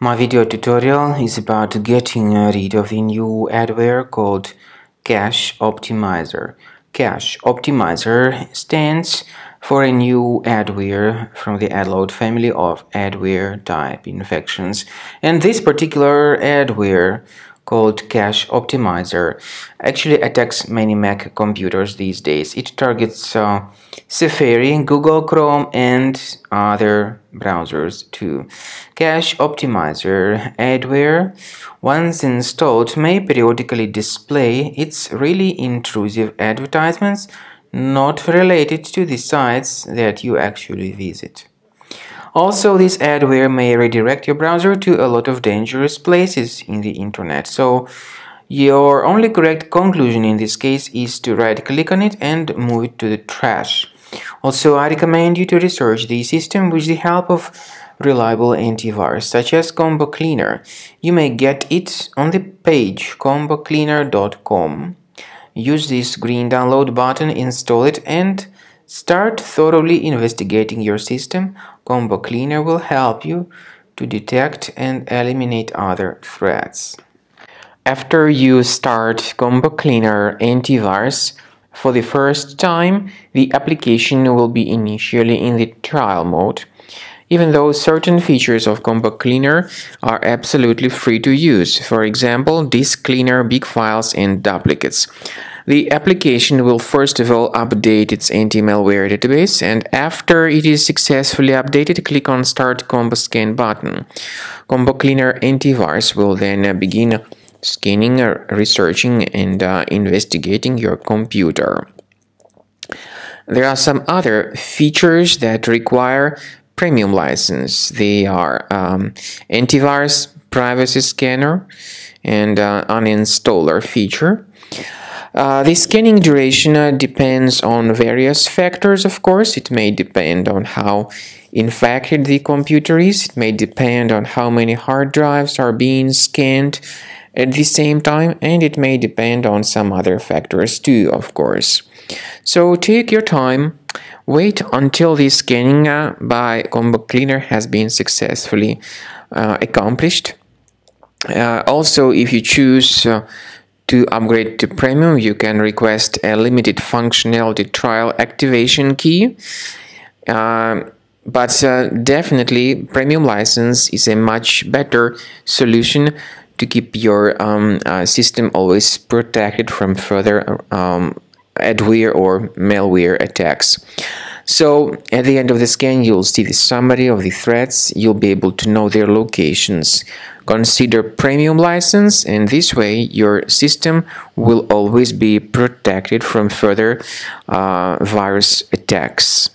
My video tutorial is about getting rid of the new adware called CacheOptimizer. CacheOptimizer stands for a new adware from the adload family of adware type infections, and this particular adware called CacheOptimizer actually attacks many Mac computers these days. It targets Safari, Google Chrome, and other browsers too. CacheOptimizer adware, once installed, may periodically display its really intrusive advertisements not related to the sites that you actually visit. Also, this adware may redirect your browser to a lot of dangerous places in the internet. So, your only correct conclusion in this case is to right-click on it and move it to the trash. Also, I recommend you to research the system with the help of reliable antivirus such as Combo Cleaner. You may get it on the page combocleaner.com. Use this green download button, install it, and start thoroughly investigating your system. Combo Cleaner will help you to detect and eliminate other threats. After you start Combo Cleaner antivirus for the first time, the application will be initially in the trial mode, even though certain features of Combo Cleaner are absolutely free to use. For example, disk cleaner, big files, and duplicates. The application will first of all update its anti-malware database, and after it is successfully updated, click on Start Combo Scan button. Combo Cleaner antivirus will then begin scanning, researching, and investigating your computer. There are some other features that require premium license. They are antivirus, privacy scanner, and uninstaller feature. The scanning duration depends on various factors, of course. It may depend on how infected the computer is. It may depend on how many hard drives are being scanned at the same time, and it may depend on some other factors too, of course. So take your time, wait until the scanning by Combo Cleaner has been successfully accomplished. Also, if you choose to upgrade to premium, you can request a limited functionality trial activation key. But definitely premium license is a much better solution to keep your system always protected from further adware or malware attacks. So at the end of the scan, you'll see the summary of the threats. You'll be able to know their locations. Consider premium license, and this way your system will always be protected from further virus attacks.